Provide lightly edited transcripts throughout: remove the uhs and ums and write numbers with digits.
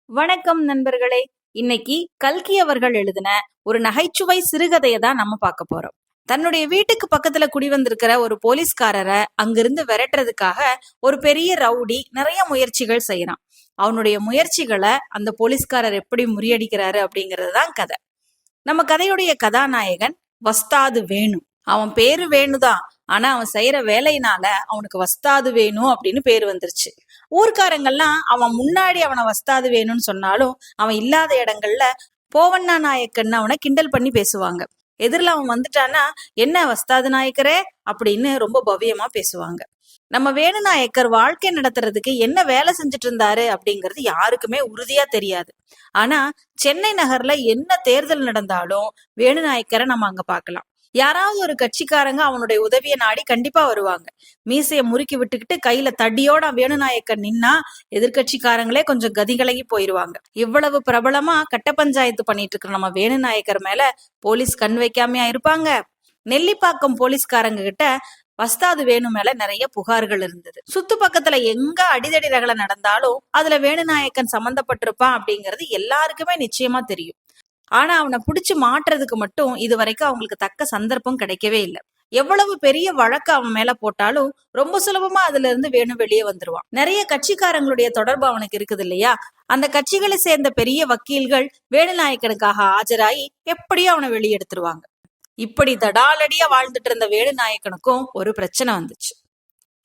வணக்கம் நண்பர்களே. இன்னைக்கு கல்கி அவர்கள் எழுதின ஒரு நகைச்சுவை சிறுகதையை தான் நம்ம பார்க்க போறோம். தன்னுடைய வீட்டுக்கு பக்கத்துல குடி வந்திருக்கிற ஒரு போலீஸ்காரரை அங்கிருந்து விரட்டுறதுக்காக ஒரு பெரிய ரவுடி நிறைய முயற்சிகள் செய்யறான். அவனுடைய முயற்சிகளை அந்த போலீஸ்காரர் எப்படி முறியடிக்கிறாரு அப்படிங்கிறது தான் கதை. நம்ம கதையுடைய கதாநாயகன் வஸ்தாது வேணு. அவன் பேரு வேணுதான், ஆனா அவன் செய்யற வேலையினால அவனுக்கு வஸ்தாது வேணும் அப்படின்னு பேரு வந்துருச்சு. ஊர்க்காரங்கள்லாம் அவன் முன்னாடி அவனை வஸ்தாது வேணும்னு சொன்னாலும் அவன் இல்லாத இடங்கள்ல போவண்ணா நாயக்கன்னு அவனை கிண்டல் பண்ணி பேசுவாங்க. எதிரில் அவன் வந்துட்டான்னா என்ன வஸ்தாது நாயக்கரே அப்படின்னு ரொம்ப பவ்யமா பேசுவாங்க. நம்ம வேணுநாயக்கர் வாழ்க்கை நடத்துறதுக்கு என்ன வேலை செஞ்சுட்டு இருந்தாரு அப்படிங்கிறது யாருக்குமே உறுதியா தெரியாது. ஆனா சென்னை நகர்ல என்ன தேர்தல் நடந்தாலும் வேணுநாயக்கரை நம்ம அங்க பாக்கலாம். யாராவது ஒரு கட்சிக்காரங்க அவனுடைய உதவியை நாடி கண்டிப்பா வருவாங்க. மீசைய முறுக்கி விட்டுக்கிட்டு கையில தடியோட வேணுநாயக்கர் நின்னா எதிர்கட்சிக்காரங்களே கொஞ்சம் கதிகலகி போயிருவாங்க. இவ்வளவு பிரபலமா கட்ட பஞ்சாயத்து பண்ணிட்டு இருக்கிற நம்ம வேணுநாயக்கர் மேல போலீஸ் கண் வைக்காமையா இருப்பாங்க. நெல்லிப்பாக்கம் போலீஸ்காரங்க கிட்ட வஸ்தாது வேணு மேல நிறைய புகார்கள் இருந்தது. சுத்து பக்கத்துல எங்க அடிதடி ரகலை நடந்தாலும் அதுல வேணுநாயக்கன் சம்பந்தப்பட்டிருப்பான் அப்படிங்கிறது எல்லாருக்குமே நிச்சயமா தெரியும். ஆனா அவனை பிடிச்சு மாட்டுறதுக்கு மட்டும் இது வரைக்கும் அவங்களுக்கு தக்க சந்தர்ப்பம் கிடைக்கவே இல்லை. எவ்வளவு பெரிய வழக்கு அவன் மேல போட்டாலும் ரொம்ப சுலபமா அதுல இருந்து வேணு வெளியே வந்துருவான். நிறைய கட்சிக்காரங்களுடைய தொடர்பு அவனுக்கு இருக்குது இல்லையா? அந்த கட்சிகளை சேர்ந்த பெரிய வக்கீல்கள் வேணுநாயக்கனுக்காக ஆஜராகி எப்படியும் அவனை வெளியெடுத்துருவாங்க. இப்படி தடாலடியா வாழ்ந்துட்டு இருந்த வேணுநாயக்கனுக்கும் ஒரு பிரச்சனை வந்துச்சு.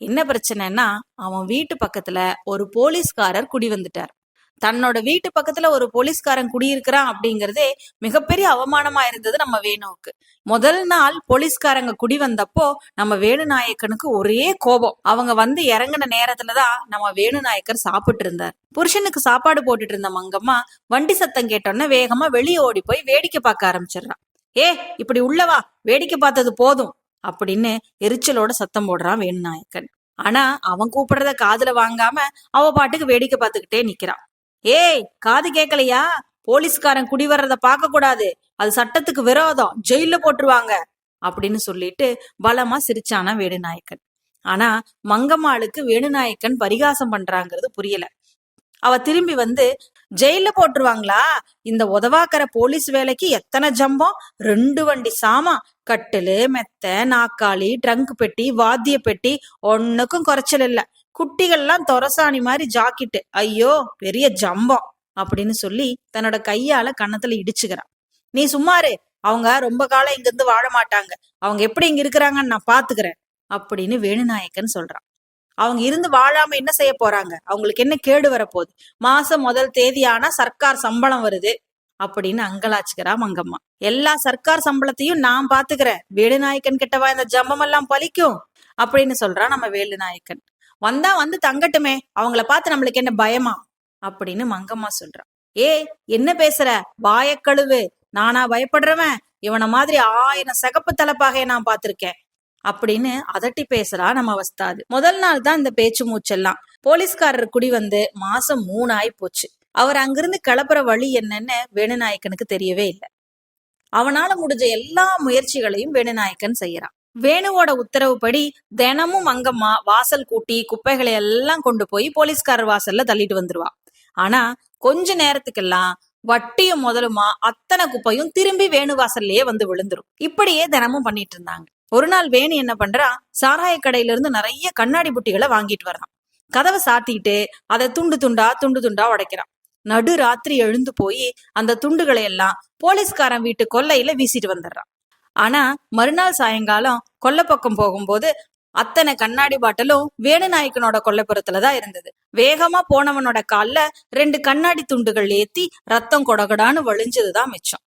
என்ன பிரச்சனைன்னா, அவன் வீட்டு பக்கத்துல ஒரு போலீஸ்காரர் குடி வந்துட்டார். தன்னோட வீட்டு பக்கத்துல ஒரு போலீஸ்காரன் குடியிருக்கிறான் அப்படிங்கறதே மிகப்பெரிய அவமானமா இருந்தது நம்ம வேணுவுக்கு. முதல் நாள் போலீஸ்காரங்க குடி வந்தப்போ நம்ம வேணுநாயக்கனுக்கு ஒரே கோபம். அவங்க வந்து இறங்கின நேரத்துலதான் நம்ம வேணுநாயக்கர் சாப்பிட்டு இருந்தார். புருஷனுக்கு சாப்பாடு போட்டுட்டு இருந்த மங்கம்மா வண்டி சத்தம் கேட்டோன்னா வேகமா வெளியே ஓடி போய் வேடிக்கை பார்க்க ஆரம்பிச்சிடறான். இப்படி உள்ளவா, வேடிக்கை பார்த்தது போதும் அப்படின்னு எரிச்சலோட சத்தம் போடுறான் வேணுநாயக்கன். ஆனா அவன் கூப்பிடுறத காதுல வாங்காம அவ பாட்டுக்கு வேடிக்கை பார்த்துக்கிட்டே நிக்கிறான். காது கேட்கலையா? போலீஸ்காரன் குடி வர்றத பார்க்க கூடாது, அது சட்டத்துக்கு விரோதம், ஜெயில போட்டுருவாங்க அப்படின்னு சொல்லிட்டு பலமா சிரிச்சானா வேணுநாயக்கன். ஆனா மங்கம்மாளுக்கு வேணுநாயக்கன் பரிகாசம் பண்றாங்கிறது புரியல. அவ திரும்பி வந்து, ஜெயில போட்டுருவாங்களா? இந்த உதவாக்கற போலீஸ் வேலைக்கு எத்தனை ஜம்பம், 2 வண்டி சாமான், கட்டிலு, மெத்த, நாக்காளி, ட்ரங்க் பெட்டி, வாத்திய பெட்டி, ஒன்னுக்கும் குறைச்சல் இல்ல. குட்டிகள்லாம் தொரசாணி மாதிரி ஜாக்கெட்டு, ஐயோ பெரிய ஜம்பம் அப்படின்னு சொல்லி தன்னோட கையால கன்னத்துல இடிச்சுக்கிறான். நீ சும்மாரு, அவங்க ரொம்ப காலம் இங்க இருந்து வாழ மாட்டாங்க, அவங்க எப்படி இங்க இருக்கிறாங்கன்னு நான் பாத்துக்கிறேன் அப்படின்னு வேணுநாயக்கன் சொல்றான். அவங்க இருந்து வாழாம என்ன செய்ய போறாங்க? அவங்களுக்கு என்ன கேடு வரப்போகுது? மாசம் முதல் தேதி ஆனா சர்க்கார் சம்பளம் வருது அப்படின்னு அங்கலாச்சுக்கிறா மங்கம்மா. எல்லா சர்க்கார் சம்பளத்தையும் நான் பாத்துக்கிறேன், வேலுநாயக்கன் கிட்டவா இந்த ஜம்பம் எல்லாம் பலிக்கும் அப்படின்னு சொல்றான் நம்ம வேலுநாயக்கன். வந்தா வந்து தங்கட்டுமே, அவங்கள பார்த்து நம்மளுக்கு என்ன பயமா அப்படின்னு மங்கம்மா சொல்றான். என்ன பேசுற? வாயக்கழுவு, நானா பயப்படுறவன்? இவனை மாதிரி 1000 சிகப்பு தலைப்பாகைய நான் பாத்திருக்கேன் அப்படின்னு அதட்டி பேசுறா நம்ம வஸ்தாது. முதல் நாள் தான் இந்த பேச்சு மூச்செல்லாம். போலீஸ்காரர் குடி வந்து மாசம் 3 ஆயி போச்சு. அவர் அங்கிருந்து கிளப்புற வழி என்னன்னு வேணுநாயக்கனுக்கு தெரியவே இல்லை. அவனால முடிஞ்ச எல்லா முயற்சிகளையும் வேணுநாயக்கன் செய்யறான். வேணுவோட உத்தரவுப்படி தினமும் மங்கம்மா வாசல் கூட்டி குப்பைகளை எல்லாம் கொண்டு போய் போலீஸ்காரர் வாசல்ல தள்ளிட்டு வந்துருவா. ஆனா கொஞ்ச நேரத்துக்கெல்லாம் வட்டியும் முதலுமா அத்தனை குப்பையும் திரும்பி வேணு வாசல்லையே வந்து விழுந்துரும். இப்படியே தினமும் பண்ணிட்டு இருந்தாங்க. ஒரு நாள் வேணு என்ன பண்றான், சாராய கடையில இருந்து நிறைய கண்ணாடி புட்டிகளை வாங்கிட்டு வர்றான். கதவை சாத்திட்டு அதை துண்டு துண்டா உடைக்கிறான். நடு ராத்திரி எழுந்து போய் அந்த துண்டுகளை எல்லாம் போலீஸ்காரன் வீட்டு கொல்லையில வீசிட்டு வந்துடுறான். ஆனா மறுநாள் சாயங்காலம் கொல்லை பக்கம் போகும்போது அத்தனை கண்ணாடி பாட்டிலும் வேணுநாயக்கனோட கொல்லைப்புறத்துலதான் இருந்தது. வேகமா போனவனோட கால்ல 2 கண்ணாடி துண்டுகள் ஏத்தி ரத்தம் கொடகடான்னு வழிஞ்சதுதான் மிச்சம்.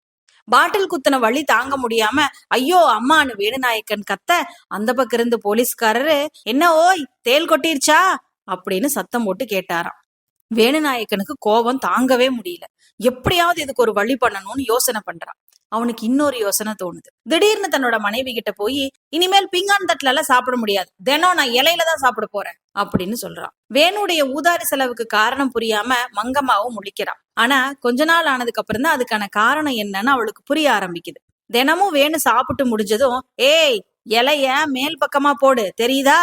பாட்டில் குத்துன வழி தாங்க முடியாம ஐயோ அம்மானு வேணுநாயக்கன் கத்த, அந்த பக்கம் இருந்து போலீஸ்காரரு என்ன ஓய் தேல் கொட்டிருச்சா அப்படின்னு சத்தம் போட்டு கேட்டாராம். வேணுநாயக்கனுக்கு கோபம் தாங்கவே முடியல. எப்படியாவது இதுக்கு ஒரு வழி பண்ணணும்னு யோசனை பண்றான். அவனுக்கு இன்னொரு யோசனை தோணுது. திடீர்னு தன்னோட மனைவி கிட்ட போய், இனிமேல் பிங்கான் தட்டுல எல்லாம் சாப்பிட முடியாது, தினம் நான் இலையில தான் சாப்பிட போறேன் அப்படின்னு சொல்றான். வேணுடைய ஊதாரி செலவுக்கு காரணம் புரியாம மங்கம்மாவும் முழிக்கிறான். ஆனா கொஞ்ச நாள் ஆனதுக்கு அப்புறம் தான் அதுக்கான காரணம் என்னன்னு அவளுக்கு புரிய ஆரம்பிக்குது. தினமும் வேணு சாப்பிட்டு முடிஞ்சதும், இலைய மேல் பக்கமா போடு தெரியுதா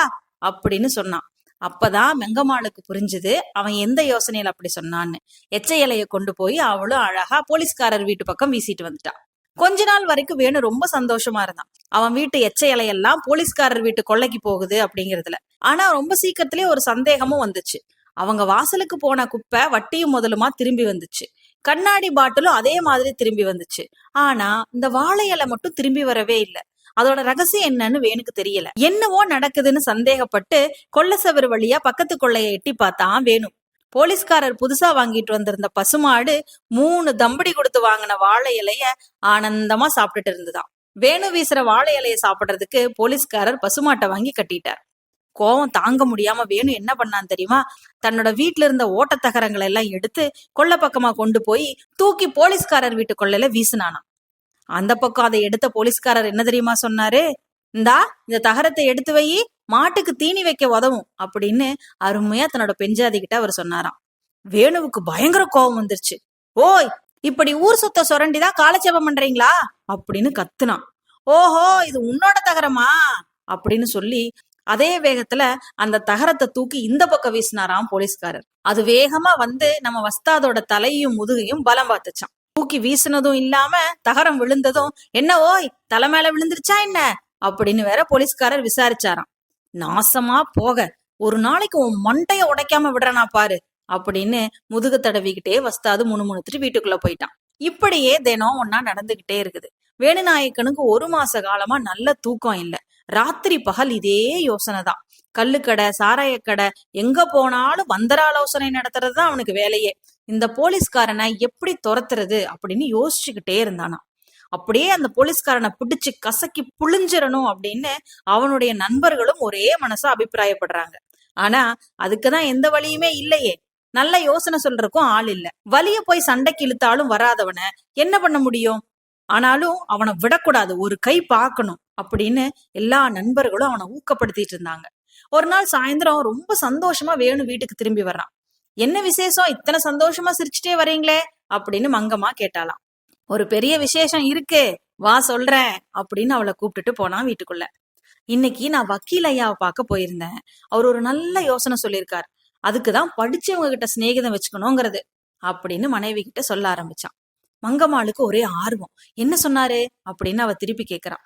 அப்படின்னு சொன்னான். அப்பதான் மெங்கம்மாளுக்கு புரிஞ்சுது அவன் எந்த யோசனையில அப்படி சொன்னான்னு. எச்ச இலைய கொண்டு போய் அவளும் அழகா போலீஸ்காரர் வீட்டு பக்கம் வீசிட்டு வந்துட்டான். கொஞ்ச நாள் வரைக்கும் வேணு ரொம்ப சந்தோஷமா இருந்தான். அவன் வீட்டு எச்ச இலையெல்லாம் போலீஸ்காரர் வீட்டு கொள்ளைக்கு போகுது அப்படிங்கறதுல. ஆனா ரொம்ப சீக்கிரத்திலேயே ஒரு சந்தேகமும் வந்துச்சு. அவங்க வாசலுக்கு போன குப்பை வட்டியும் முதலுமா திரும்பி வந்துச்சு. கண்ணாடி பாட்டிலும் அதே மாதிரி திரும்பி வந்துச்சு. ஆனா இந்த வாழை இலை மட்டும் திரும்பி வரவே இல்லை. அதோட ரகசியம் என்னன்னு வேணுக்கு தெரியல. என்னவோ நடக்குதுன்னு சந்தேகப்பட்டு கொள்ள சவறு வழியா பக்கத்து கொள்ளைய எட்டி பார்த்தான் வேணு. போலீஸ்காரர் புதுசா வாங்கிட்டு வந்திருந்த பசுமாடு 3 தம்படி கொடுத்து வாங்கின வாழை இலைய ஆனந்தமா சாப்பிட்டுட்டு இருந்துதான். வேணு வீசுற வாழை இலைய சாப்பிடுறதுக்கு போலீஸ்காரர் பசுமாட்டை வாங்கி கட்டிட்டார். கோவம் தாங்க முடியாம வேணு என்ன பண்ணான்னு தெரியுமா? தன்னோட வீட்டுல இருந்த ஓட்டத்தகரங்களை எல்லாம் எடுத்து கொள்ள பக்கமா கொண்டு போய் தூக்கி போலீஸ்காரர் வீட்டு கொள்ளையில வீசினானா. அந்த பக்கம் அதை எடுத்த போலீஸ்காரர் என்ன தெரியுமா சொன்னாரு? இந்த தகரத்தை எடுத்து வை, மாட்டுக்கு தீனி வைக்க உதவும் அப்படின்னு அருமையா தன்னோட பெஞ்சாதி கிட்ட அவர் சொன்னாராம். வேணுவுக்கு பயங்கர கோபம் வந்துருச்சு. ஓய், இப்படி ஊர் சொத்த சுரண்டிதான் காலட்சேபம் பண்றீங்களா அப்படின்னு கத்துனான். ஓஹோ, இது உன்னோட தகரமா அப்படின்னு சொல்லி அதே வேகத்துல அந்த தகரத்தை தூக்கி இந்த பக்கம் வீசினாராம் போலீஸ்காரர். அது வேகமா வந்து நம்ம வஸ்தாதோட தலையும் முதுகையும் பலம் பார்த்துச்சான். தூக்கி வீசினதும் இல்லாம தகரம் விழுந்ததும், என்ன ஓய், தலை மேல விழுந்துருச்சா என்ன அப்படின்னு வேற போலீஸ்காரர் விசாரிச்சாராம். நாசமா போக, ஒரு நாளைக்கு உன் மண்டைய உடைக்காம விடுறனா பாரு அப்படின்னு முதுகு தடவிக்கிட்டே வஸ்தாது முணுமுணுத்துட்டு வீட்டுக்குள்ள போயிட்டான். இப்படியே தினம் ஒன்னா நடந்துகிட்டே இருக்குது. வேணுநாயக்கனுக்கு 1 மாச காலமா நல்ல தூக்கம் இல்ல. ராத்திரி பகல் இதே யோசனை தான். கல்லுக்கடை, சாராயக்கடை, எங்க போனாலும் வந்தராலோசனை நடத்துறதுதான் அவனுக்கு வேலையே. இந்த போலீஸ்காரனை எப்படி துரத்துறது அப்படின்னு யோசிச்சுக்கிட்டே இருந்தானா. அப்படியே அந்த போலீஸ்காரனை பிடிச்சு கசக்கி புழிஞ்சிடணும் அப்படின்னு அவனுடைய நண்பர்களும் ஒரே மனசா அபிப்பிராயப்படுறாங்க. ஆனா அதுக்குதான் எந்த வழியுமே இல்லையே. நல்ல யோசனை சொல்றதுக்கும் ஆள் இல்ல. வலிய போய் சண்டைக்கு இழுத்தாலும் வராதவன என்ன பண்ண முடியும்? ஆனாலும் அவனை விடக்கூடாது, ஒரு கை பார்க்கணும் அப்படின்னு எல்லா நண்பர்களும் அவனை ஊக்கப்படுத்திட்டு இருந்தாங்க. ஒரு நாள் சாயந்தரம் ரொம்ப சந்தோஷமா வேணு வீட்டுக்கு திரும்பி வர்றான். என்ன விசேஷம், இத்தனை சந்தோஷமா சிரிச்சுட்டே வரீங்களே அப்படின்னு மங்கம்மா கேட்டாலாம். ஒரு பெரிய விசேஷம் இருக்கு, வா சொல்றேன் அப்படின்னு அவளை கூப்பிட்டுட்டு போனான் வீட்டுக்குள்ள. இன்னைக்கு நான் வக்கீல் ஐயாவை பார்க்க போயிருந்தேன். அவர் ஒரு நல்ல யோசனை சொல்லியிருக்கார். அதுக்குதான் படிச்சவங்க கிட்ட சிநேகிதம் வச்சுக்கணுங்கிறது அப்படின்னு மனைவி கிட்ட சொல்ல ஆரம்பிச்சான். மங்கம்மாளுக்கு ஒரே ஆர்வம். என்ன சொன்னாரு அப்படின்னு அவ திருப்பி கேக்குறான்.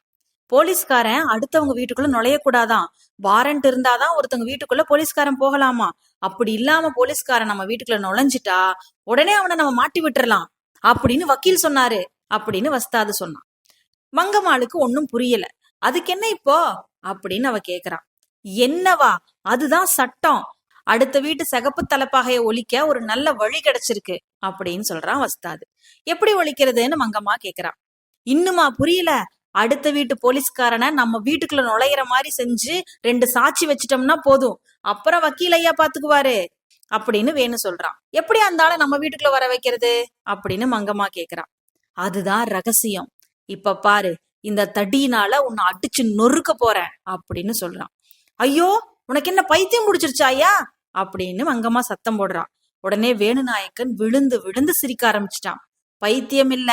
போலீஸ்காரன் அடுத்தவங்க வீட்டுக்குள்ள நுழையக்கூடாதான், வாரண்ட் இருந்தாதான் ஒருத்தவங்க வீட்டுக்குள்ள போலீஸ்காரன் போகலாமா. அப்படி இல்லாம போலீஸ்காரன் நம்ம வீட்டுக்குள்ள நுழைஞ்சிட்டா உடனே அவனை நம்ம மாட்டி விட்டுறலாம் அப்படின்னு வக்கீல் சொன்னாரு அப்படின்னு வஸ்தாது சொன்னான். மங்கம்மாளுக்கு ஒன்னும் புரியல. அதுக்கு என்ன இப்போ அப்படின்னு அவ கேக்குறான். என்னவா, அதுதான் சட்டம். அடுத்த வீட்டு சிகப்பு தலைப்பாகைய ஒழிக்க ஒரு நல்ல வழி கிடைச்சிருக்கு அப்படின்னு சொல்றான் வஸ்தாது. எப்படி ஒழிக்கிறதுன்னு மங்கம்மா கேக்குறான். இன்னுமா புரியல? அடுத்த வீட்டு போலீஸ்காரனை நம்ம வீட்டுக்குள்ள நுழையிற மாதிரி செஞ்சு 2 சாட்சி வச்சிட்டோம்னா போதும், அப்புறம் வக்கீல் ஐயா பாத்துக்குவாரு அப்படின்னு வேணு சொல்றான். எப்படி அந்த ஆளை நம்ம வீட்டுக்குள்ள வர வைக்கிறது அப்படின்னு மங்கம்மா கேக்குறான். அதுதான் ரகசியம். இப்ப பாரு, இந்த தடியினால உன்னை அடிச்சு நொறுக்க போறேன் அப்படின்னு சொல்றான். ஐயோ, உனக்கு என்ன பைத்தியம் முடிச்சிருச்சாயா அப்படின்னு மங்கம்மா சத்தம் போடுறான். உடனே வேணுநாயக்கன் விழுந்து விழுந்து சிரிக்க ஆரம்பிச்சிட்டான். பைத்தியம் இல்ல,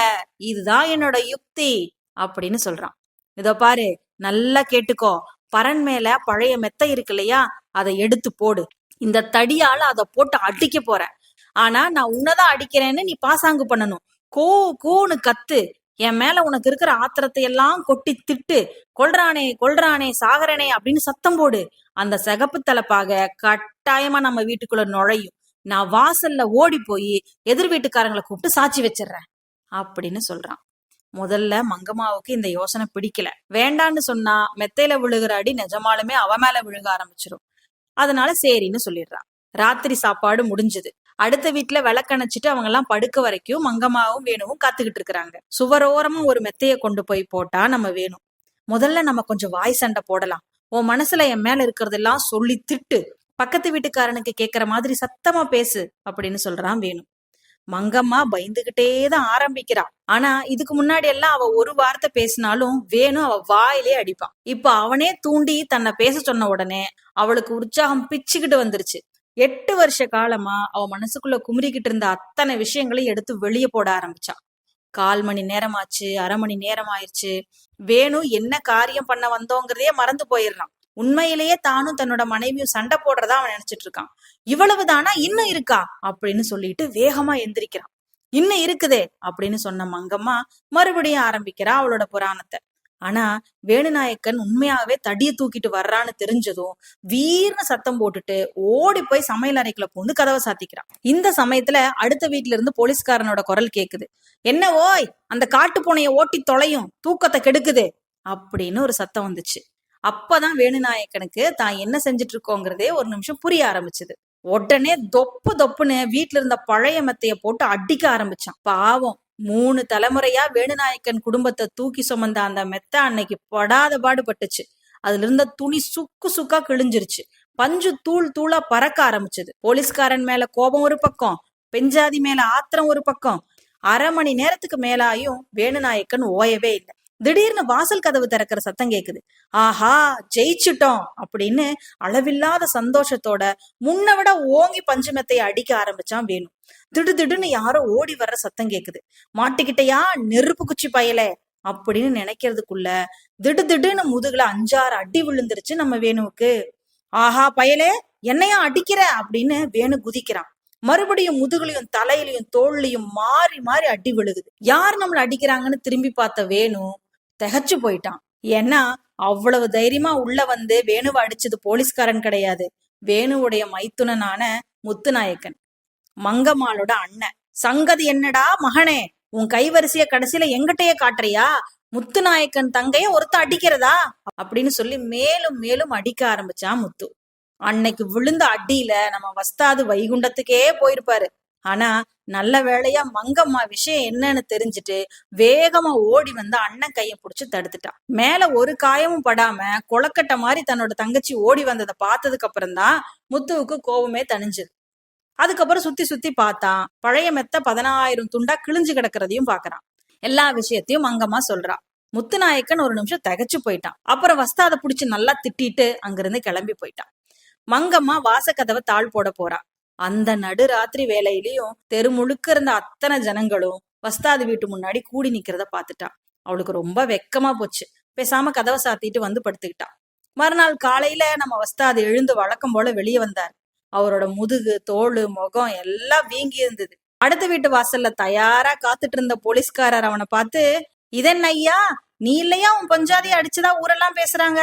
இதுதான் என்னோட யுக்தி அப்படின்னு சொல்றான். இதோ பாரு, நல்லா கேட்டுக்கோ. பரன் மேல பழைய மெத்தை இருக்கு இல்லையா, அதை எடுத்து போடு. இந்த தடியால அதை போட்டு அடிக்க போறேன். ஆனா நான் உன்னதான் அடிக்கிறேன்னு நீ பாசாங்கு பண்ணணும். கூன்னு கத்து. என் மேல உனக்கு இருக்கிற ஆத்திரத்தை எல்லாம் கொட்டி திட்டு, கொல்றானே கொல்றானே சாகரனே அப்படின்னு சத்தம் போடு. அந்த சிகப்பு தலைப்பாக கட்டாயமா நம்ம வீட்டுக்குள்ள நுழையும். நான் வாசல்ல ஓடி போய் எதிர் வீட்டுக்காரங்களை கூப்பிட்டு சாட்சி வச்சிடுறேன் அப்படின்னு சொல்றான். முதல்ல மங்கம்மாவுக்கு இந்த யோசனை பிடிக்கல. வேண்டான்னு சொன்னா மெத்தையில விழுகிற அடி நிஜமாலுமே அவ மேல விழுக ஆரம்பிச்சிடும். அதனால சரின்னு சொல்லிடுறான். ராத்திரி சாப்பாடு முடிஞ்சது. அடுத்த வீட்டுல விளக்கணைச்சிட்டு அவங்க எல்லாம் படுக்க வரைக்கும் மங்கம்மாவும் வேணுவும் காத்துக்கிட்டு இருக்கிறாங்க. சுவரோரமா ஒரு மெத்தைய கொண்டு போய் போட்டா நம்ம வேணும். முதல்ல நம்ம கொஞ்சம் வாய் சண்டை போடலாம். உன் மனசுல என் மேல இருக்கிறதெல்லாம் சொல்லி திட்டு, பக்கத்து வீட்டுக்காரனுக்கு கேக்குற மாதிரி சத்தமா பேசு அப்படின்னு சொல்றான் வேணு. மங்கம்மா பயந்துகிட்டேதான் ஆரம்பிக்கிறா. ஆனா இதுக்கு முன்னாடி எல்லாம் அவ ஒரு வார்த்தை பேசினாலும் வேணு அவ வாயிலே அடிப்பான். இப்ப அவனே தூண்டி தன்னை பேச சொன்ன உடனே அவளுக்கு உற்சாகம் பிச்சுக்கிட்டு வந்துருச்சு. 8 வருஷ காலமா அவ மனசுக்குள்ள குமுறிக்கிட்டு இருந்த அத்தனை விஷயங்களையும் எடுத்து வெளியே போட ஆரம்பிச்சான். 1/4 மணி நேரம் ஆச்சு, 1/2 மணி நேரம் ஆயிடுச்சு. வேணு என்ன காரியம் பண்ண வந்தோங்கிறதையே மறந்து போயிடுறான். உண்மையிலேயே தானும் தன்னோட மனைவியும் சண்டை போடுறதா அவன் நினைச்சிட்டு இருக்கான். இவ்வளவுதானா, இன்னும் இருக்கா அப்படின்னு சொல்லிட்டு வேகமா எந்திரிக்கிறான். இன்னும் இருக்குதே அப்படின்னு சொன்ன மங்கம்மா மறுபடியும் ஆரம்பிக்கிறா அவளோட புராணத்தை. ஆனா வேணுநாயக்கன் உண்மையாவே தடிய தூக்கிட்டு வர்றான்னு தெரிஞ்சதும் வீர்னு சத்தம் போட்டுட்டு ஓடி போய் சமையல் அறைக்குள்ள பூந்து கதவை சாத்திக்கிறான். இந்த சமயத்துல அடுத்த வீட்டுல இருந்து போலீஸ்காரனோட குரல் கேக்குது. என்ன ஓய், அந்த காட்டு பூனைய ஓட்டி தொலையும், தூக்கத்தை கெடுக்குது அப்படின்னு ஒரு சத்தம் வந்துச்சு. அப்பதான் வேணுநாயக்கனுக்கு தான் என்ன செஞ்சுட்டு இருக்கோங்கிறதே ஒரு நிமிஷம் புரிய ஆரம்பிச்சது. உடனே தொப்பு தொப்புன்னு வீட்டுல இருந்த பழைய மெத்தைய போட்டு அடிக்க ஆரம்பிச்சான். பாவம், 3 தலைமுறையா வேணுநாயக்கன் குடும்பத்தை தூக்கி சுமந்த அந்த மெத்த அன்னைக்கு படாத பாடு பட்டுச்சு. அதுல இருந்த துணி சுக்கு சுக்கா கிழிஞ்சிருச்சு. பஞ்சு தூள் தூளா பறக்க ஆரம்பிச்சது. போலீஸ்காரன் மேல கோபம் ஒரு பக்கம், பெஞ்சாதி மேல ஆத்திரம் ஒரு பக்கம். 1/2 மணி நேரத்துக்கு மேலாயும் வேணுநாயக்கன் ஓயவே இல்லை. திடீர்னு வாசல் கதவு திறக்கிற சத்தம் கேக்குது. ஆஹா, ஜெயிச்சுட்டோம் அப்படின்னு அளவில்லாத சந்தோஷத்தோட முன்ன விட ஓங்கி பஞ்சு மெத்தையை அடிக்க ஆரம்பிச்சான் வேணு. திடுதிடுன்னு யாரோ ஓடி வர்ற சத்தம் கேக்குது. மாட்டிக்கிட்டையா நெருப்பு குச்சி பயலே அப்படின்னு நினைக்கிறதுக்குள்ள திடுதிடுன்னு முதுகுல 5-6 அடி விழுந்துருச்சு நம்ம வேணுவுக்கு. ஆஹா பயலே, என்னையா அடிக்கிற அப்படின்னு வேணு குதிக்கிறான். மறுபடியும் முதுகுலையும் தலையிலையும் தோல்லையும் மாறி மாறி அடி விழுகுது. யார் நம்மள அடிக்கிறாங்கன்னு திரும்பி பார்த்த வேணு திகச்சு போயிட்டான். ஏன்னா அவ்வளவு தைரியமா உள்ள வந்து வேணுவை அடிச்சது போலீஸ்காரன் கிடையாது, வேணுவுடைய மைத்துனனான முத்துநாயக்கன், மங்கம்மாளோட அண்ணன். சங்கதி என்னடா மகனே, உன் கைவரிசைய கடைசியில எங்கிட்டயே காட்டுறியா? முத்துநாயக்கன் தங்கைய ஒருத்த அடிக்கிறதா அப்படின்னு சொல்லி மேலும் மேலும் அடிக்க ஆரம்பிச்சான் முத்து. அன்னைக்கு விழுந்த அடியில நம்ம வஸ்தாது வைகுண்டத்துக்கே போயிருப்பாரு. ஆனா நல்ல வேளையா மங்கம்மா விஷயம் என்னன்னு தெரிஞ்சுட்டு வேகமா ஓடி வந்து அண்ணன் கைய புடிச்சு தடுத்துட்டான். மேல ஒரு காயமும் படாம கொலக்கட்டை மாதிரி தன்னோட தங்கச்சி ஓடி வந்ததை பார்த்ததுக்கு அப்புறம் தான் முத்துவுக்கு கோபமே தணிஞ்சது. அதுக்கப்புறம் சுத்தி சுத்தி பார்த்தான். பழைய மெத்த 10000 துண்டா கிழிஞ்சு கிடக்கிறதையும் பாக்குறான். எல்லா விஷயத்தையும் மங்கம்மா சொல்றா. முத்துநாயக்கன் ஒரு நிமிஷம் திகச்சு போயிட்டான். அப்புறம் வஸ்தாத புடிச்சு நல்லா திட்டிட்டு அங்கிருந்து கிளம்பி போயிட்டான். மங்கம்மா வாசக்கதவை தாழ் போட போறா. அந்த நடுராத்திரி வேலையிலயும் தெரு முழுக்க இருந்த அத்தனை ஜனங்களும் வஸ்தாது வீட்டு முன்னாடி கூடி நிக்கிறத பாத்துட்டா. அவளுக்கு ரொம்ப வெக்கமா போச்சு. பேசாம கதவை சாத்திட்டு வந்து படுத்துக்கிட்டா. மறுநாள் காலையில நம்ம வஸ்தாது எழுந்து வழக்கம் போல வெளியே வந்தார். அவரோட முதுகு, தோளு, முகம் எல்லாம் வீங்கி இருந்தது. அடுத்த வீட்டு வாசல்ல தயாரா காத்துட்டு இருந்த போலீஸ்காரர் அவனை பார்த்து, இதென்ன ஐயா, நீ இல்லையா உன் பஞ்சாதிய அடிச்சுதா ஊரெல்லாம் பேசுறாங்க?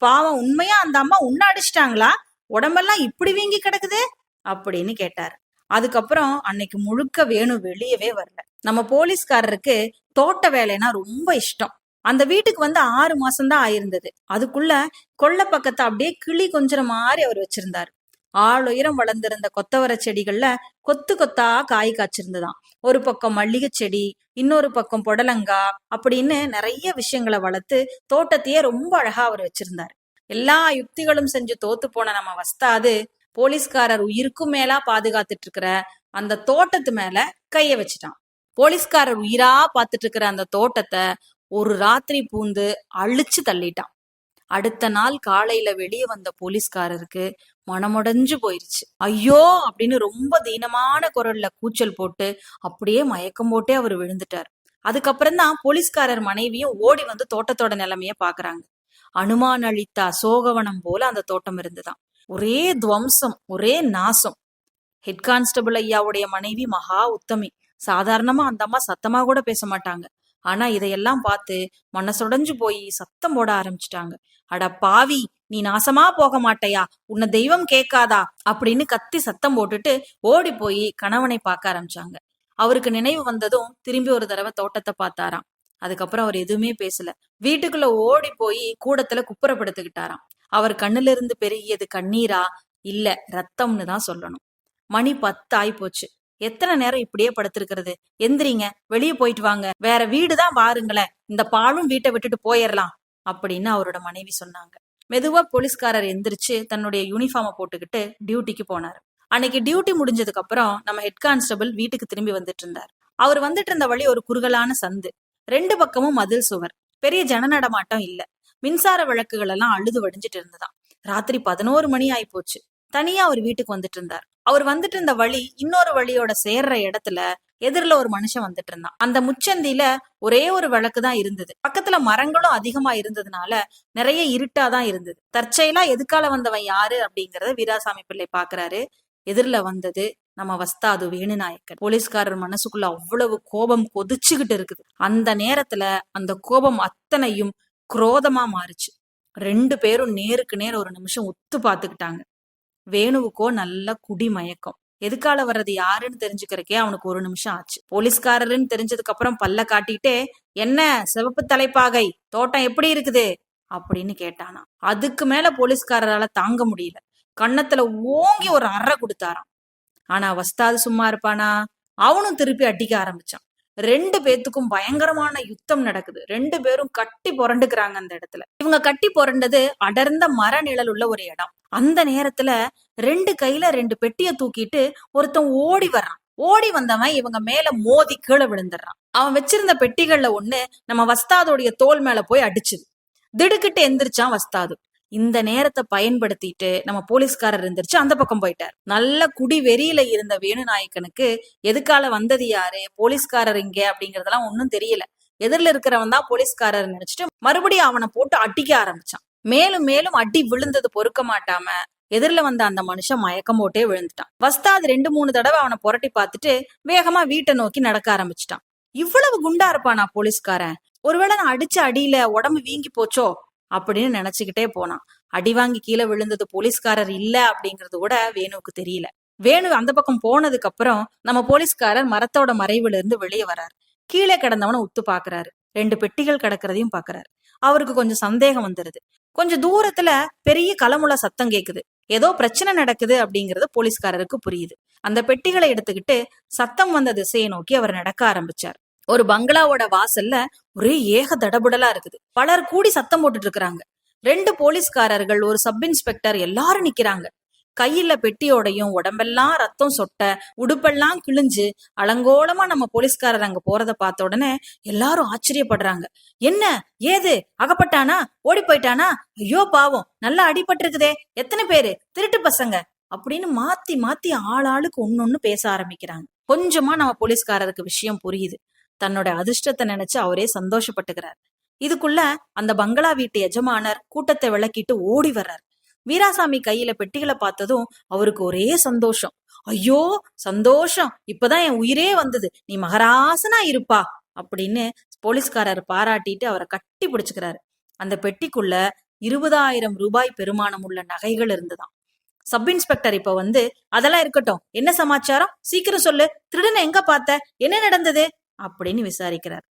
பாவம், உண்மையா அந்த அம்மா உன்ன அடிச்சிட்டாங்களா? உடம்பெல்லாம் இப்படி வீங்கி கிடக்குது அப்படின்னு கேட்டாரு. அதுக்கப்புறம் அன்னைக்கு முழுக்க வேணு வெளியவே வரல. நம்ம போலீஸ்காரருக்கு தோட்ட வேலைன்னா ரொம்ப இஷ்டம். அந்த வீட்டுக்கு வந்து 6 மாசம்தான் ஆயிருந்தது. அதுக்குள்ள கொள்ள பக்கத்தை அப்படியே கிளி கொஞ்சற மாதிரி அவர் வச்சிருந்தாரு. ஆளுயரம் வளர்ந்திருந்த கொத்தவர செடிகள்ல கொத்து கொத்தா காய் காய்ச்சிருந்துதான். ஒரு பக்கம் மல்லிகை செடி, இன்னொரு பக்கம் புடலங்கா, அப்படின்னு நிறைய விஷயங்களை வளர்த்து தோட்டத்தையே ரொம்ப அழகா அவர் வச்சிருந்தாரு. எல்லா யுக்திகளும் செஞ்சு தோத்து போன நம்ம வஸ்தாது போலீஸ்காரர் உயிருக்கும் மேலா பாதுகாத்துட்டு இருக்கிற அந்த தோட்டத்து மேல கைய வச்சுட்டான். போலீஸ்காரர் உயிரா பாத்துட்டு இருக்கிற அந்த தோட்டத்தை ஒரு ராத்திரி பூந்து அழிச்சு தள்ளிட்டான். அடுத்த நாள் காலையில வெளியே வந்த போலீஸ்காரருக்கு மனமுடைஞ்சு போயிருச்சு. ஐயோ அப்படின்னு ரொம்ப தீனமான குரல்ல கூச்சல் போட்டு அப்படியே மயக்கம் போட்டே அவர் விழுந்துட்டார். அதுக்கப்புறம் தான் போலீஸ்காரர் மனைவியும் ஓடி வந்து தோட்டத்தோட நிலைமைய பாக்குறாங்க. அனுமான் அளித்த அசோகவனம் போல அந்த தோட்டம் இருந்துதான். ஒரே துவம்சம், ஒரே நாசம். ஹெட் கான்ஸ்டபிள் ஐயாவுடைய மனைவி மகா உத்தமி. சாதாரணமா அந்த அம்மா சத்தமா கூட பேச மாட்டாங்க. ஆனா இதையெல்லாம் பார்த்து மனசுடைஞ்சு போய் சத்தம் போட ஆரம்பிச்சுட்டாங்க. அட பாவி, நீ நாசமா போக மாட்டையா, உன்னை தெய்வம் கேட்காதா அப்படின்னு கத்தி சத்தம் போட்டுட்டு ஓடி போய் கணவனை பார்க்க ஆரம்பிச்சாங்க. அவருக்கு நினைவு வந்ததும் திரும்பி ஒரு தடவை தோட்டத்தை பார்த்தாராம். அதுக்கப்புறம் அவர் எதுவுமே பேசல. வீட்டுக்குள்ள ஓடி போய் கூடத்துல குப்புறப்படுத்திக்கிட்டாராம். அவர் கண்ணுல இருந்து பெருகியது கண்ணீரா இல்ல ரத்தம்னு தான் சொல்லணும். மணி 10 ஆயிப்போச்சு. எத்தனை நேரம் இப்படியே படுத்திருக்கிறது? எந்திரிங்க, வெளியே போயிட்டு வாங்க, வேற வீடுதான் பாருங்களேன், இந்த பாலும் வீட்டை விட்டுட்டு போயிடலாம் அப்படின்னு அவரோட மனைவி சொன்னாங்க. மெதுவா போலீஸ்காரர் எந்திரிச்சு தன்னுடைய யூனிஃபார்மை போட்டுக்கிட்டு டியூட்டிக்கு போனாரு. அன்னைக்கு டியூட்டி முடிஞ்சதுக்கு அப்புறம் நம்ம ஹெட் கான்ஸ்டபிள் வீட்டுக்கு திரும்பி வந்துட்டு இருந்தார். அவர் வந்துட்டு இருந்த வழி ஒரு குறுகலான சந்து. 2 பக்கமும் மதில் சுவர். பெரிய ஜன நடமாட்டம் இல்ல. மின்சார விளக்குகள் எல்லாம் அழுது வடிஞ்சிட்டு இருந்ததாம். ராத்திரி 11 மணி ஆயிப்போச்சு. தனியா அவர் வீட்டுக்கு வந்துட்டு இருந்தார். அவர் வந்துட்டு இருந்த வழி இன்னொரு வழியோட சேர்ற இடத்துல எதிரில ஒரு மனுஷன் வந்துட்டு இருந்தான். அந்த முச்சந்தில ஒரே ஒரு விளக்கு தான் இருந்தது. பக்கத்துல மரங்களும் அதிகமா இருந்ததுனால நிறைய இருட்டாதான் இருந்தது. தற்செயலா எதுக்கால வந்தவன் யாரு அப்படிங்கறத வீராசாமி பிள்ளை பாக்குறாரு. எதிரில வந்தது நம்ம வஸ்தாது வேணுநாயக்கன். போலீஸ்காரர் மனசுக்குள்ள அவ்வளவு கோபம் கொதிச்சுக்கிட்டு இருக்குது. அந்த நேரத்துல அந்த கோபம் அத்தனையும் குரோதமா மாறுச்சு. 2 பேரும் நேருக்கு நேர் ஒரு நிமிஷம் உத்து பாத்துக்கிட்டாங்க. வேணுவுக்கோ நல்ல குடி மயக்கம். எதுக்கால வர்றது யாருன்னு தெரிஞ்சுக்கிறக்கே அவனுக்கு ஒரு நிமிஷம் ஆச்சு. போலீஸ்காரருன்னு தெரிஞ்சதுக்கு அப்புறம் பல்ல காட்டிட்டு, என்ன சிவப்பு தலைப்பாகை, தோட்டம் எப்படி இருக்குது அப்படின்னு கேட்டானா. அதுக்கு மேல போலீஸ்காரரால தாங்க முடியல. கன்னத்துல ஓங்கி ஒரு அறை கொடுத்தாராம். ஆனா வஸ்தாது சும்மா இருப்பானா? அவனும் திருப்பி அடிக்க ஆரம்பிச்சான். 2 பேத்துக்கும் பயங்கரமான யுத்தம் நடக்குது. 2 பேரும் கட்டி புரண்டுக்கிறாங்க அந்த இடத்துல. இவங்க கட்டி புரண்டது அடர்ந்த மர நிழல் உள்ள ஒரு இடம். அந்த நேரத்துல 2 கையில 2 பெட்டிய தூக்கிட்டு ஒருத்தன் ஓடி வர்றான். ஓடி வந்தவன் இவங்க மேல மோதி கீழே விழுந்துடுறான். அவன் வச்சிருந்த பெட்டிகள்ல ஒண்ணு நம்ம வஸ்தாதோடைய தோல் மேல போய் அடிச்சுது. திடுக்கிட்டு எந்திரிச்சான் வஸ்தாது. இந்த நேரத்தை பயன்படுத்திட்டு நம்ம போலீஸ்காரர் எந்திரிச்சு அந்த பக்கம் போயிட்டார். நல்ல குடி வெறியில இருந்த வேணுநாயக்கனுக்கு எதுக்கால வந்தது யாரு, போலீஸ்காரர் இங்க அப்படிங்கறதெல்லாம் ஒன்னும் தெரியல. எதிரில இருக்கிறவன் தான் போலீஸ்காரர் நினைச்சிட்டு மறுபடியும் அவனை போட்டு அடிக்க ஆரம்பிச்சான். மேலும் மேலும் அடி விழுந்தது பொறுக்க மாட்டாம எதிரில வந்த அந்த மனுஷன் மயக்கம் போட்டே விழுந்துட்டான். வஸ்தாது 2-3 தடவை அவனை புரட்டி பார்த்துட்டு வேகமா வீட்டை நோக்கி நடக்க ஆரம்பிச்சிட்டான். இவ்வளவு குண்டா இருப்பானா போலீஸ்காரன்? ஒருவேளை நான் அடிச்ச அடியில உடம்பு வீங்கி போச்சோ அப்படின்னு நினைச்சுக்கிட்டே போனான். அடி வாங்கி கீழே விழுந்தது போலீஸ்காரர் இல்ல அப்படிங்கறது கூட வேணுவுக்கு தெரியல. வேணு அந்த பக்கம் போனதுக்கு அப்புறம் நம்ம போலீஸ்காரர் மரத்தோட மறைவுல இருந்து வெளியே வர்றாரு. கீழே கிடந்தவனை உத்து பாக்குறாரு. 2 பெட்டிகள் கிடக்கிறதையும் பாக்குறாரு. அவருக்கு கொஞ்சம் சந்தேகம் வந்துருது. கொஞ்சம் தூரத்துல பெரிய கலமுல சத்தம் கேக்குது. ஏதோ பிரச்சனை நடக்குது அப்படிங்கறது போலீஸ்காரருக்கு புரியுது. அந்த பெட்டிகளை எடுத்துக்கிட்டு சத்தம் வந்த திசையை நோக்கி அவர் நடக்க ஆரம்பிச்சார். ஒரு பங்களாவோட வாசல்ல ஒரே ஏக தடபுடலா இருக்குது. பலர் கூடி சத்தம் போட்டுட்டு இருக்கிறாங்க. 2 போலீஸ்காரர்கள், ஒரு சப் இன்ஸ்பெக்டர் எல்லாரும் நிக்கிறாங்க. கையில பெட்டியோடையும் உடம்பெல்லாம் ரத்தம் சொட்ட, உடுப்பெல்லாம் கிழிஞ்சு அலங்கோலமா நம்ம போலீஸ்காரர் அங்க போறத பார்த்த உடனே எல்லாரும் ஆச்சரியப்படுறாங்க. என்ன ஏது, அகப்பட்டானா, ஓடி போயிட்டானா, ஐயோ பாவம், நல்லா அடிபட்டு இருக்குதே, எத்தனை பேரு, திருட்டு பசங்க அப்படின்னு மாத்தி மாத்தி ஆளாளுக்கு ஒன்னொன்னு பேச ஆரம்பிக்கிறாங்க. கொஞ்சமா நம்ம போலீஸ்காரருக்கு விஷயம் புரியுது. தன்னோட அதிர்ஷ்டத்தை நினைச்சு அவரே சந்தோஷப்பட்டுக்கிறார். இதுக்குள்ள அந்த பங்களா வீட்டு எஜமானர் கூட்டத்தை விளக்கிட்டு ஓடி வர்றார். வீராசாமி கையில பெட்டிகளை பார்த்ததும் அவருக்கு ஒரே சந்தோஷம். ஐயோ சந்தோஷம், இப்பதான் என் உயிரே வந்தது, நீ மகராசனா இருப்பா அப்படின்னு போலீஸ்காரர் பாராட்டிட்டு அவரை கட்டி பிடிச்சுக்கிறாரு. அந்த பெட்டிக்குள்ள 20,000 ரூபாய் பெருமானம் உள்ள நகைகள் இருந்துதான். சப் இன்ஸ்பெக்டர் இப்ப வந்து, அதெல்லாம் இருக்கட்டும், என்ன சமாச்சாரம், சீக்கிரம் சொல்லு, திருடனை எங்க பார்த்த, என்ன நடந்தது அப்படின்னு விசாரிக்கிறார்.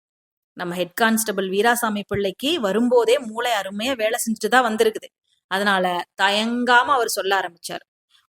நம்ம ஹெட் கான்ஸ்டபிள் வீராசாமி பிள்ளைக்கு வரும்போதே மூளை அருமையா வேலை செஞ்சுட்டுதான் வந்திருக்குது. அதனால தயங்காம அவர் சொல்ல ஆரம்பிச்சார்.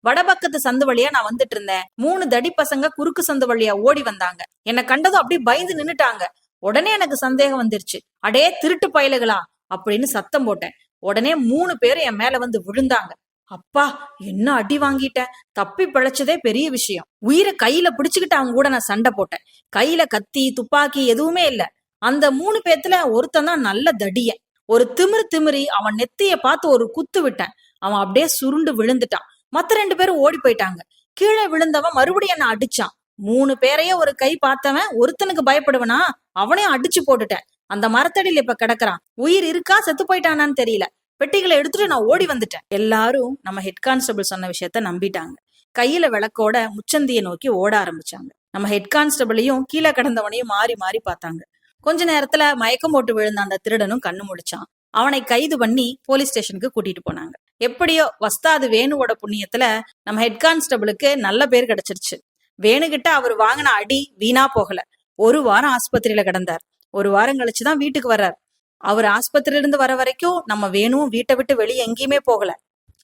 வடபக்கத்து சந்து வழியா நான் வந்துட்டு இருந்தேன். 3 தடி பசங்க குறுக்கு சந்து வழியா ஓடி வந்தாங்க. என்னை கண்டதும் அப்படியே பயந்து நின்னுட்டாங்க. உடனே எனக்கு சந்தேகம் வந்துருச்சு. அடே திருட்டு பயலுகளா அப்படின்னு சத்தம் போட்டேன். உடனே 3 பேரும் என் மேல வந்து விழுந்தாங்க. அப்பா என்ன அடி வாங்கிட்டேன், தப்பி பிழைச்சதே பெரிய விஷயம். உயிரை கையில பிடிச்சுக்கிட்டு அவங்க கூட நான் சண்டை போட்டேன். கையில கத்தி துப்பாக்கி எதுவுமே இல்ல. அந்த 3 பேத்துல ஒருத்தன் தான் நல்ல தடியன். ஒரு திமிரி அவன் நெத்திய பார்த்து ஒரு குத்து விட்டேன். அவன் அப்படியே சுருண்டு விழுந்துட்டான். மத்த 2 பேரும் ஓடி போயிட்டாங்க. கீழே விழுந்தவன் மறுபடியும் என்ன அடிச்சான். 3 பேரையே ஒரு கை பார்த்தவன் ஒருத்தனுக்கு பயப்படுவனா, அவனையும் அடிச்சு போட்டுட்டேன். அந்த மரத்தடியில இப்ப கிடக்குறான். உயிர் இருக்கா செத்து போயிட்டானான்னு தெரியல. பெட்டிகளை எடுத்துட்டு நான் ஓடி வந்துட்டேன். எல்லாரும் நம்ம ஹெட் கான்ஸ்டபிள் சொன்ன விஷயத்த நம்பிட்டாங்க. கையில விளக்கோட முச்சந்திய நோக்கி ஓட ஆரம்பிச்சாங்க. நம்ம ஹெட் கான்ஸ்டபிளையும் கீழே கிடந்தவனையும் மாறி மாறி பார்த்தாங்க. கொஞ்ச நேரத்துல மயக்கம் போட்டு விழுந்த அந்த திருடனும் கண்ணு முடிச்சான். அவனை கைது பண்ணி போலீஸ் ஸ்டேஷனுக்கு கூட்டிட்டு போனாங்க. எப்படியோ வஸ்தாது வேணுவோட புண்ணியத்துல நம்ம ஹெட் கான்ஸ்டபிளுக்கு நல்ல பேர் கிடைச்சிருச்சு. வேணுகிட்ட அவர் வாங்கின அடி வீணா போகல. 1 வாரம் ஆஸ்பத்திரியில கிடந்தார். 1 வாரம் கழிச்சுதான் வீட்டுக்கு வர்றார். அவர் ஆஸ்பத்திரியில இருந்து வர வரைக்கும் நம்ம வேணும் வீட்டை விட்டு வெளியே எங்கேயுமே போகல.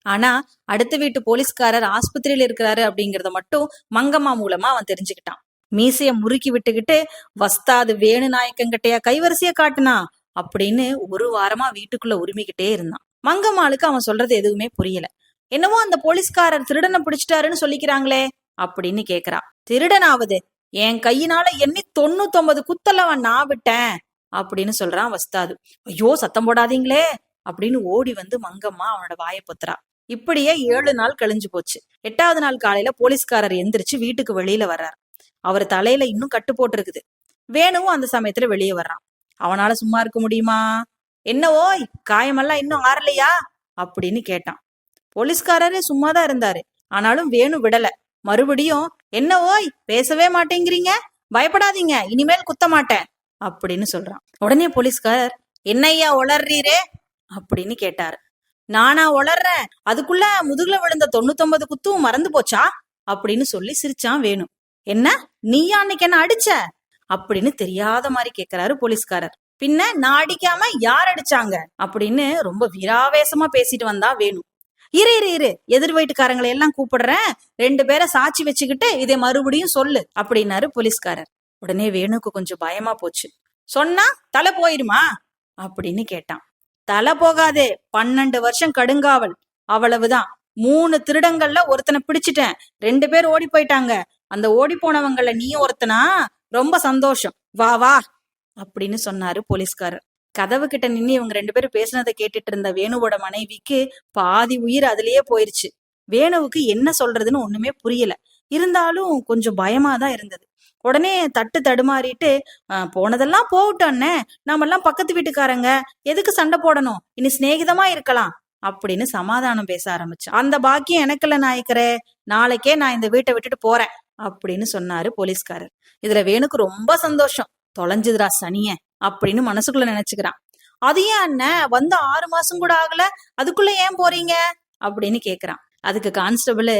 ஆனா அடுத்த வீட்டு போலீஸ்காரர் ஆஸ்பத்திரியில இருக்கிறாரு அப்படிங்கறத மட்டும் மங்கம்மா மூலமா அவன் தெரிஞ்சுக்கிட்டான். மீசைய முறுக்கி விட்டுக்கிட்டு, வஸ்தாது வேணுநாயக்கங்கிட்டையா கைவரிசைய காட்டுனா அப்படின்னு 1 வாரமா வீட்டுக்குள்ள உரிமிக்கிட்டே இருந்தான். மங்கம்மாளுக்கு அவன் சொல்றது எதுவுமே புரியல. என்னவோ அந்த போலீஸ்காரர் திருடனை பிடிச்சிட்டாருன்னு சொல்லிக்கிறாங்களே அப்படின்னு கேக்குறா. திருடனாவது என் கையினால எண்ணி 99 குத்தல்லவன் நான் விட்டேன் அப்படின்னு சொல்றான் வஸ்தாது. ஐயோ சத்தம் போடாதீங்களே அப்படின்னு ஓடி வந்து மங்கம்மா அவனோட வாயை பொத்துறா. இப்படியே 7 நாள் கழிஞ்சு போச்சு. 8வது நாள் காலையில போலீஸ்காரர் எந்திரிச்சு வீட்டுக்கு வெளியில வர்றார். அவர் தலையில இன்னும் கட்டு போட்டிருக்குது. வேணுவும் அந்த சமயத்துல வெளியே வர்றான். அவனால சும்மா இருக்க முடியுமா? என்ன ஓய், காயமெல்லாம் இன்னும் ஆறலையா அப்படின்னு கேட்டான். போலீஸ்காரரே சும்மாதான் இருந்தாரு. ஆனாலும் வேணு விடல. மறுபடியும், என்ன ஓய், பேசவே மாட்டேங்கிறீங்க, பயப்படாதீங்க, இனிமேல் குத்த மாட்டேன் அப்படின்னு சொல்றான். உடனே போலீஸ்காரர், என்னையா உளர்றீரே அப்படின்னு கேட்டாரு. நானா உளர்றேன், அதுக்குள்ள முதுகுல விழுந்த 99 குத்தும் மறந்து போச்சா அப்படின்னு சொல்லி சிரிச்சான் வேணு. என்ன, நீயா அன்னைக்கு என்ன அடிச்ச அப்படின்னு தெரியாத மாதிரி கேக்குறாரு போலீஸ்காரர். பின்ன நான் அடிக்காம யார் அடிச்சாங்க அப்படின்னு ரொம்ப வீராவேசமா பேசிட்டு வந்தா வேணு. இரு எதிர் வீட்டுக்காரங்களை எல்லாம் கூப்பிடுறேன், 2 பேரை சாட்சி வச்சுக்கிட்டு இதை மறுபடியும் சொல்லு அப்படின்னாரு போலீஸ்காரர். உடனே வேணுக்கு கொஞ்சம் பயமா போச்சு. சொன்னா தலை போயிருமா அப்படின்னு கேட்டான். தலை போகாதே, 12 வருஷம் கடுங்காவல், அவ்வளவுதான். 3 திருடங்கள்ல ஒருத்தனை பிடிச்சிட்டேன், 2 பேர் ஓடி போயிட்டாங்க. அந்த ஓடி போனவங்கள நீயும் ஒருத்தனா? ரொம்ப சந்தோஷம், வா வா அப்படின்னு சொன்னாரு போலீஸ்காரர். கதவு கிட்ட நின்று இவங்க 2 பேரும் பேசினதை கேட்டுட்டு இருந்த வேணுவோட மனைவிக்கு பாதி உயிர் அதுலயே போயிருச்சு. வேணுவுக்கு என்ன சொல்றதுன்னு ஒண்ணுமே புரியல. இருந்தாலும் கொஞ்சம் பயமாதான் இருந்தது. உடனே தட்டு தடுமாறிட்டு, போனதெல்லாம் போகட்டோன்னே, நாமெல்லாம் பக்கத்து வீட்டுக்காரங்க, எதுக்கு சண்டை போடணும், இனி சிநேகிதமா இருக்கலாம் அப்படின்னு சமாதானம் பேச ஆரம்பிச்சான். அந்த பாக்கியம் எனக்குள்ள நாயக்கரே, நாளைக்கே நான் இந்த வீட்டை விட்டுட்டு போறேன் அப்படின்னு சொன்னாரு போலீஸ்காரர். இதுல வேணுக்கு ரொம்ப சந்தோஷம். தொலைஞ்சுதுரா சனிய அப்படின்னு மனசுக்குள்ள நினைச்சுக்கிறான். அது ஏன் அண்ணன், வந்து 6 மாசம் கூட ஆகல, அதுக்குள்ள ஏன் போறீங்க அப்படின்னு கேக்குறான். அதுக்கு கான்ஸ்டபிள்,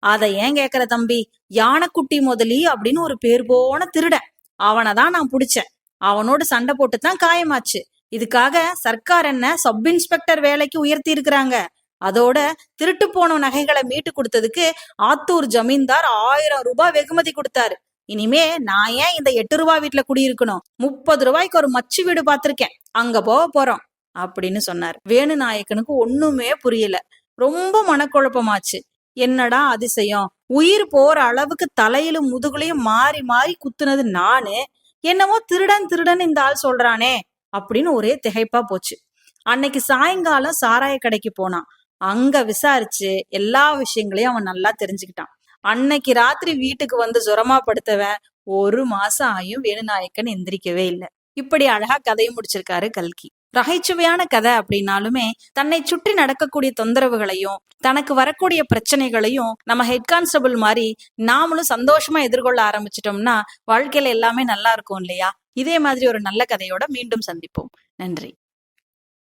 அத ஏன் கேக்குற தம்பி, யானைக்குட்டி முதலி அப்படின்னு ஒரு பேர் போன திருடன், அவனைதான் நான் புடிச்சேன். அவனோடு சண்டை போட்டுதான் காயமாச்சு. இதுக்காக சர்க்கார் என்ன சப் இன்ஸ்பெக்டர் வேலைக்கு உயர்த்தி இருக்கிறாங்க. அதோட திருட்டு போன நகைகளை மீட்டு கொடுத்ததுக்கு ஆத்தூர் ஜமீன்தார் 1000 ரூபாய் வெகுமதி கொடுத்தாரு. இனிமே நான் ஏன் இந்த 8 ரூபாய் வீட்டுல குடியிருக்கணும், 30 ரூபாய்க்கு ஒரு மச்சு வீடு பாத்திருக்கேன், அங்க போக போறோம் அப்படின்னு சொன்னார். வேணு நாயக்கனுக்கு ஒண்ணுமே புரியல. ரொம்ப மனக்குழப்பமாச்சு. என்னடா அதிசயம், உயிர் போற அளவுக்கு தலையிலும் முதுகுலையும் மாறி மாறி குத்துனது நானு, என்னமோ திருடன் திருடன் இந்த ஆள் சொல்றானே அப்படின்னு ஒரே திகைப்பா போச்சு. அன்னைக்கு சாயங்காலம் சாராய கடைக்கு போனான். அங்க விசாரிச்சு எல்லா விஷயங்களையும் அவன் நல்லா தெரிஞ்சுக்கிட்டான். அன்னைக்கு ராத்திரி வீட்டுக்கு வந்து ஜுரமா படுத்தவன் 1 மாசம் ஆயும் வேணுநாயக்கன் எந்திரிக்கவே இல்லை. இப்படி அழகா கதையை முடிச்சிருக்காரு கல்கி. நகைச்சுவையான கதை அப்படின்னாலுமே தன்னை சுற்றி நடக்கக்கூடிய தொந்தரவுகளையும் தனக்கு வரக்கூடிய பிரச்சனைகளையும் நம்ம ஹெட் கான்ஸ்டபிள் மாதிரி நாமளும் சந்தோஷமா எதிர்கொள்ள ஆரம்பிச்சிட்டோம்னா வாழ்க்கையில எல்லாமே நல்லா இருக்கும் இல்லையா? இதே மாதிரி ஒரு நல்ல கதையோட மீண்டும் சந்திப்போம். நன்றி.